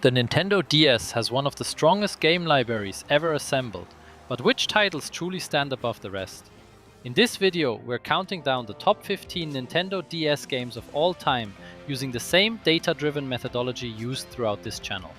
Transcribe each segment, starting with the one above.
The Nintendo DS has one of the strongest game libraries ever assembled, but which titles truly stand above the rest? In this video, we're counting down the top 15 Nintendo DS games of all time using the same data-driven methodology used throughout this channel.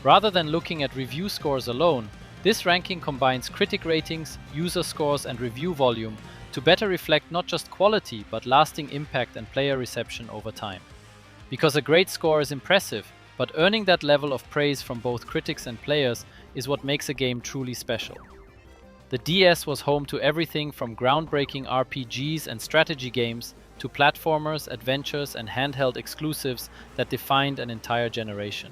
Rather than looking at review scores alone, this ranking combines critic ratings, user scores and review volume to better reflect not just quality but lasting impact and player reception over time. Because a great score is impressive, but earning that level of praise from both critics and players is what makes a game truly special. The DS was home to everything from groundbreaking RPGs and strategy games to platformers, adventures and handheld exclusives that defined an entire generation.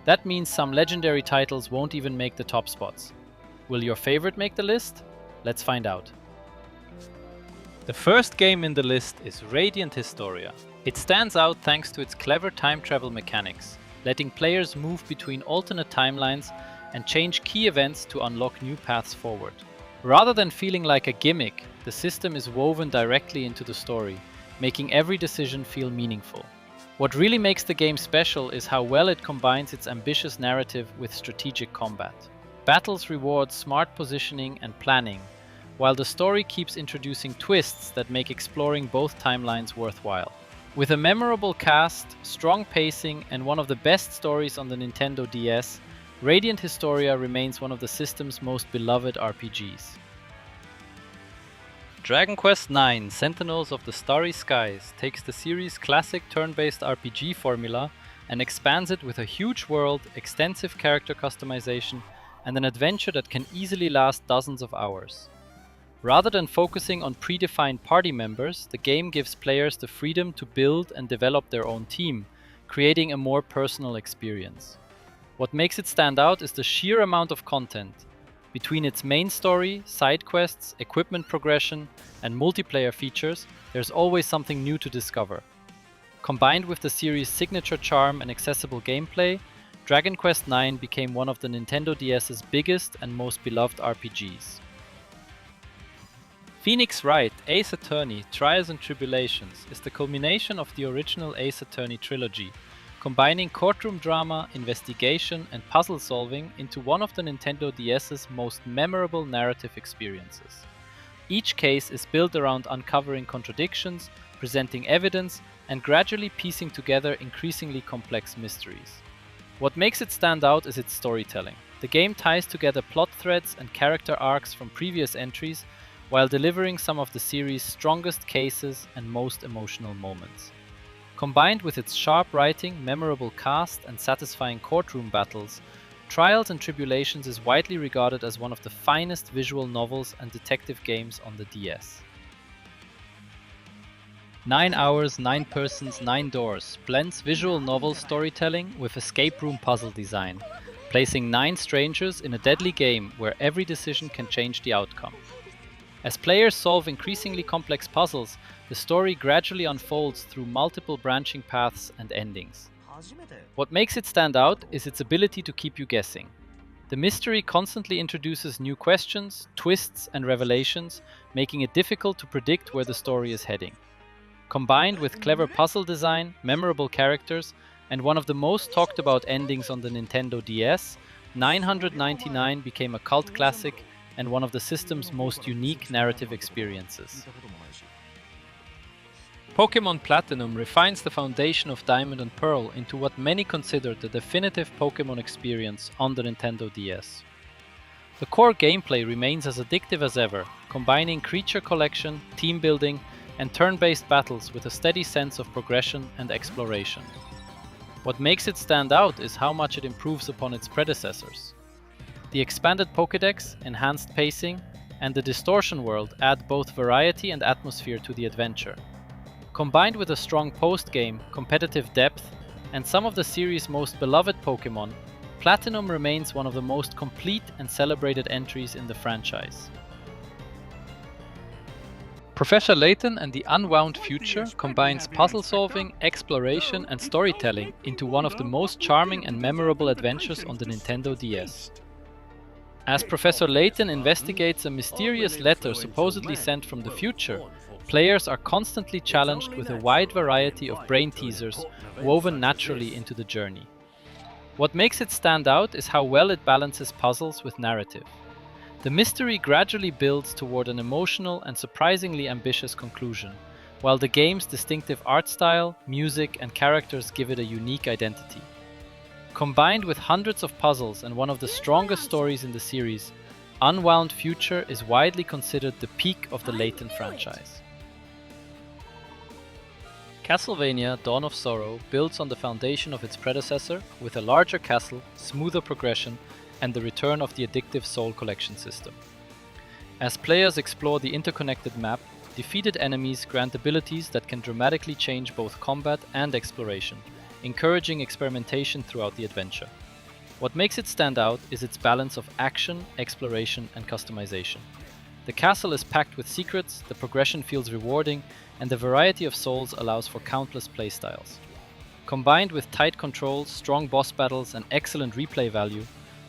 That means some legendary titles won't even make the top spots. Will your favorite make the list? Let's find out. The first game in the list is Radiant Historia. It stands out thanks to its clever time travel mechanics, letting players move between alternate timelines and change key events to unlock new paths forward. Rather than feeling like a gimmick, the system is woven directly into the story, making every decision feel meaningful. What really makes the game special is how well it combines its ambitious narrative with strategic combat. Battles reward smart positioning and planning, while the story keeps introducing twists that make exploring both timelines worthwhile. With a memorable cast, strong pacing, and one of the best stories on the Nintendo DS, Radiant Historia remains one of the system's most beloved RPGs. Dragon Quest IX: Sentinels of the Starry Skies takes the series' classic turn-based RPG formula and expands it with a huge world, extensive character customization, and an adventure that can easily last dozens of hours. Rather than focusing on predefined party members, the game gives players the freedom to build and develop their own team, creating a more personal experience. What makes it stand out is the sheer amount of content. Between its main story, side quests, equipment progression, and multiplayer features, there's always something new to discover. Combined with the series' signature charm and accessible gameplay, Dragon Quest IX became one of the Nintendo DS's biggest and most beloved RPGs. Phoenix Wright: Ace Attorney, Trials and Tribulations is the culmination of the original Ace Attorney trilogy, combining courtroom drama, investigation and puzzle solving into one of the Nintendo DS's most memorable narrative experiences. Each case is built around uncovering contradictions, presenting evidence, and gradually piecing together increasingly complex mysteries. What makes it stand out is its storytelling. The game ties together plot threads and character arcs from previous entries, while delivering some of the series' strongest cases and most emotional moments. Combined with its sharp writing, memorable cast, and satisfying courtroom battles, Trials and Tribulations is widely regarded as one of the finest visual novels and detective games on the DS. 9 Hours, 9 Persons, 9 Doors blends visual novel storytelling with escape room puzzle design, placing 9 strangers in a deadly game where every decision can change the outcome. As players solve increasingly complex puzzles, the story gradually unfolds through multiple branching paths and endings. What makes it stand out is its ability to keep you guessing. The mystery constantly introduces new questions, twists, and revelations, making it difficult to predict where the story is heading. Combined with clever puzzle design, memorable characters, and one of the most talked about endings on the Nintendo DS, 999 became a cult classic and one of the system's most unique narrative experiences. Pokémon Platinum refines the foundation of Diamond and Pearl into what many consider the definitive Pokémon experience on the Nintendo DS. The core gameplay remains as addictive as ever, combining creature collection, team building, and turn-based battles with a steady sense of progression and exploration. What makes it stand out is how much it improves upon its predecessors. The expanded Pokédex, enhanced pacing, and the distortion world add both variety and atmosphere to the adventure. Combined with a strong post-game, competitive depth, and some of the series' most beloved Pokémon, Platinum remains one of the most complete and celebrated entries in the franchise. Professor Layton and the Unwound Future combines puzzle solving, exploration, and storytelling into one of the most charming and memorable adventures on the Nintendo DS. As Professor Layton investigates a mysterious letter supposedly sent from the future, players are constantly challenged with a wide variety of brain teasers woven naturally into the journey. What makes it stand out is how well it balances puzzles with narrative. The mystery gradually builds toward an emotional and surprisingly ambitious conclusion, while the game's distinctive art style, music, and characters give it a unique identity. Combined with hundreds of puzzles and one of the strongest stories in the series, Unwound Future is widely considered the peak of the Layton franchise. Castlevania Dawn of Sorrow builds on the foundation of its predecessor with a larger castle, smoother progression, and the return of the addictive Soul Collection system. As players explore the interconnected map, defeated enemies grant abilities that can dramatically change both combat and exploration, encouraging experimentation throughout the adventure. What makes it stand out is its balance of action, exploration, and customization. The castle is packed with secrets, the progression feels rewarding, and the variety of souls allows for countless playstyles. Combined with tight controls, strong boss battles, and excellent replay value,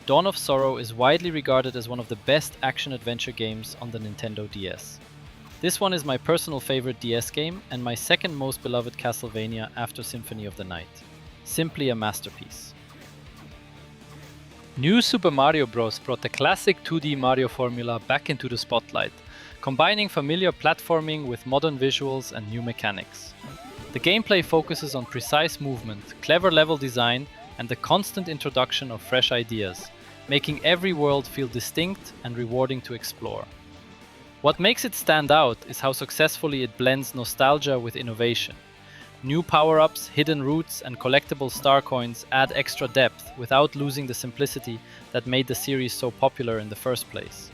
Dawn of Sorrow is widely regarded as one of the best action-adventure games on the Nintendo DS. This one is my personal favorite DS game and my second most beloved Castlevania after Symphony of the Night. Simply a masterpiece. New Super Mario Bros. Brought the classic 2D Mario formula back into the spotlight, combining familiar platforming with modern visuals and new mechanics. The gameplay focuses on precise movement, clever level design, and the constant introduction of fresh ideas, making every world feel distinct and rewarding to explore. What makes it stand out is how successfully it blends nostalgia with innovation. New power-ups, hidden routes, and collectible star coins add extra depth without losing the simplicity that made the series so popular in the first place.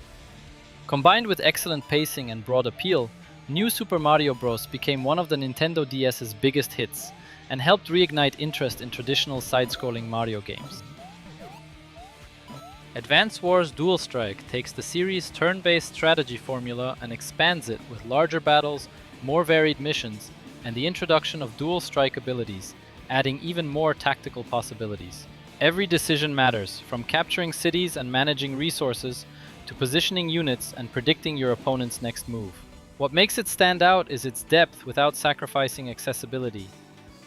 Combined with excellent pacing and broad appeal, New Super Mario Bros. Became one of the Nintendo DS's biggest hits and helped reignite interest in traditional side-scrolling Mario games. Advance Wars Dual Strike takes the series' turn-based strategy formula and expands it with larger battles, more varied missions, and the introduction of dual strike abilities, adding even more tactical possibilities. Every decision matters, from capturing cities and managing resources to positioning units and predicting your opponent's next move. What makes it stand out is its depth without sacrificing accessibility.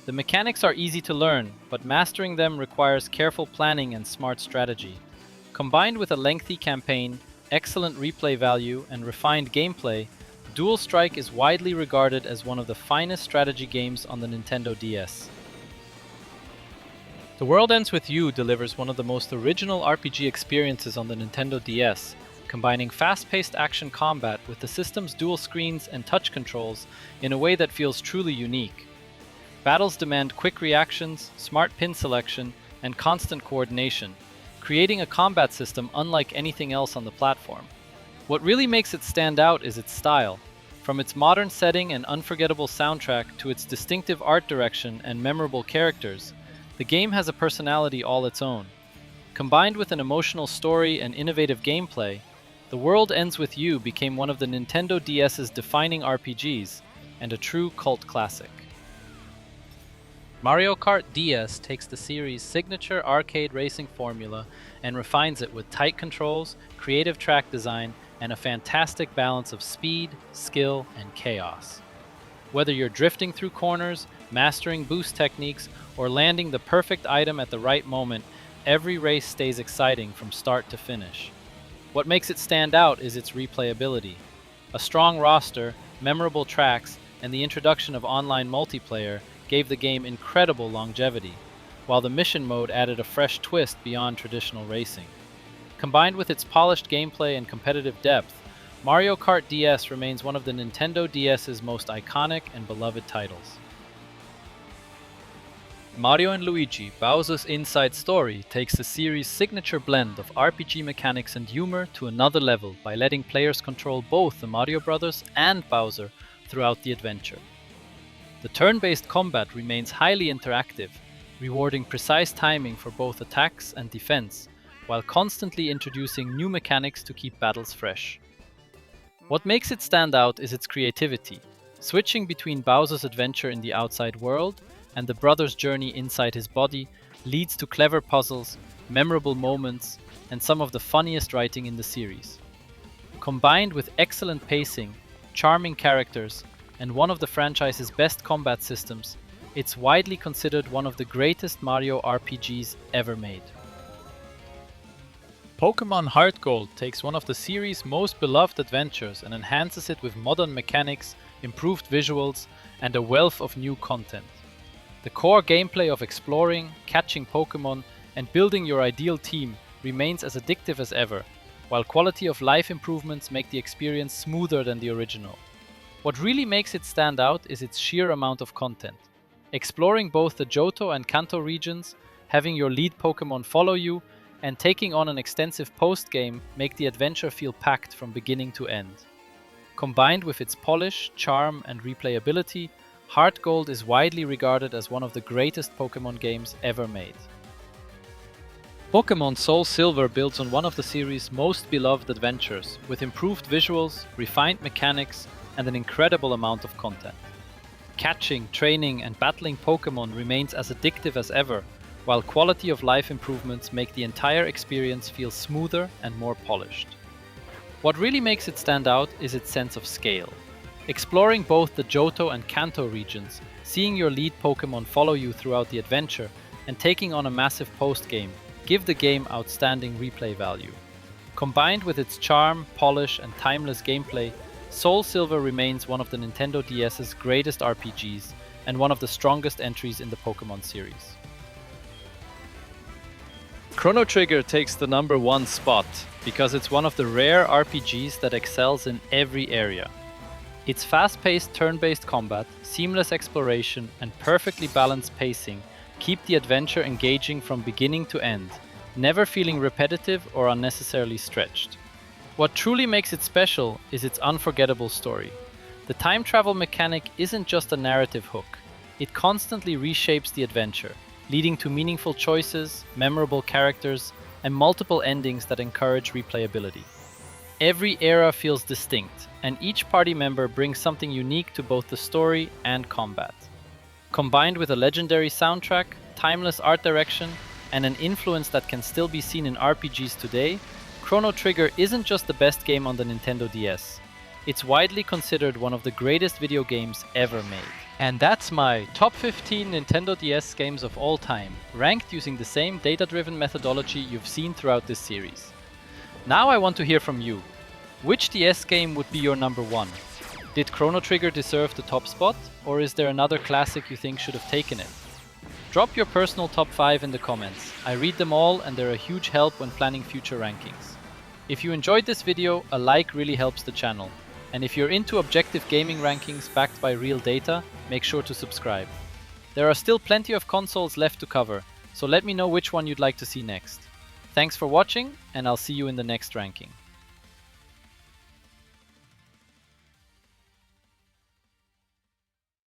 The mechanics are easy to learn, but mastering them requires careful planning and smart strategy. Combined with a lengthy campaign, excellent replay value, and refined gameplay, Dual Strike is widely regarded as one of the finest strategy games on the Nintendo DS. The World Ends With You delivers one of the most original RPG experiences on the Nintendo DS, combining fast-paced action combat with the system's dual screens and touch controls in a way that feels truly unique. Battles demand quick reactions, smart pin selection, and constant coordination, creating a combat system unlike anything else on the platform. What really makes it stand out is its style. From its modern setting and unforgettable soundtrack to its distinctive art direction and memorable characters, the game has a personality all its own. Combined with an emotional story and innovative gameplay, The World Ends With You became one of the Nintendo DS's defining RPGs and a true cult classic. Mario Kart DS takes the series' signature arcade racing formula and refines it with tight controls, creative track design, and a fantastic balance of speed, skill, and chaos. Whether you're drifting through corners, mastering boost techniques, or landing the perfect item at the right moment, every race stays exciting from start to finish. What makes it stand out is its replayability. A strong roster, memorable tracks, and the introduction of online multiplayer gave the game incredible longevity, while the mission mode added a fresh twist beyond traditional racing. Combined with its polished gameplay and competitive depth, Mario Kart DS remains one of the Nintendo DS's most iconic and beloved titles. Mario & Luigi Bowser's Inside Story takes the series' signature blend of RPG mechanics and humor to another level by letting players control both the Mario Brothers and Bowser throughout the adventure. The turn-based combat remains highly interactive, rewarding precise timing for both attacks and defense, while constantly introducing new mechanics to keep battles fresh. What makes it stand out is its creativity. Switching between Bowser's adventure in the outside world and the brother's journey inside his body leads to clever puzzles, memorable moments, and some of the funniest writing in the series. Combined with excellent pacing, charming characters, and one of the franchise's best combat systems, It's widely considered one of the greatest Mario RPGs ever made. Pokémon HeartGold takes one of the series' most beloved adventures and enhances it with modern mechanics, improved visuals, and a wealth of new content. The core gameplay of exploring, catching Pokémon, and building your ideal team remains as addictive as ever, while quality of life improvements make the experience smoother than the original. What really makes it stand out is its sheer amount of content. Exploring both the Johto and Kanto regions, having your lead Pokémon follow you, and taking on an extensive post-game make the adventure feel packed from beginning to end. Combined with its polish, charm, and replayability, HeartGold is widely regarded as one of the greatest Pokémon games ever made. Pokémon SoulSilver builds on one of the series' most beloved adventures, with improved visuals, refined mechanics, and an incredible amount of content. Catching, training, and battling Pokémon remains as addictive as ever, while quality of life improvements make the entire experience feel smoother and more polished. What really makes it stand out is its sense of scale. Exploring both the Johto and Kanto regions, seeing your lead Pokémon follow you throughout the adventure, and taking on a massive post-game give the game outstanding replay value. Combined with its charm, polish, and timeless gameplay, SoulSilver remains one of the Nintendo DS's greatest RPGs and one of the strongest entries in the Pokémon series. Chrono Trigger takes the #1 spot because it's one of the rare RPGs that excels in every area. Its fast-paced turn-based combat, seamless exploration, and perfectly balanced pacing keep the adventure engaging from beginning to end, never feeling repetitive or unnecessarily stretched. What truly makes it special is its unforgettable story. The time travel mechanic isn't just a narrative hook, it constantly reshapes the adventure, leading to meaningful choices, memorable characters, and multiple endings that encourage replayability. Every era feels distinct, and each party member brings something unique to both the story and combat. Combined with a legendary soundtrack, timeless art direction, and an influence that can still be seen in RPGs today, Chrono Trigger isn't just the best game on the Nintendo DS. It's widely considered one of the greatest video games ever made. And that's my top 15 Nintendo DS games of all time, ranked using the same data-driven methodology you've seen throughout this series. Now I want to hear from you. Which DS game would be your #1? Did Chrono Trigger deserve the top spot, or is there another classic you think should have taken it? Drop your personal top 5 in the comments. I read them all and they're a huge help when planning future rankings. If you enjoyed this video, a like really helps the channel. And if you're into objective gaming rankings backed by real data, make sure to subscribe. There are still plenty of consoles left to cover, so let me know which one you'd like to see next. Thanks for watching, and I'll see you in the next ranking.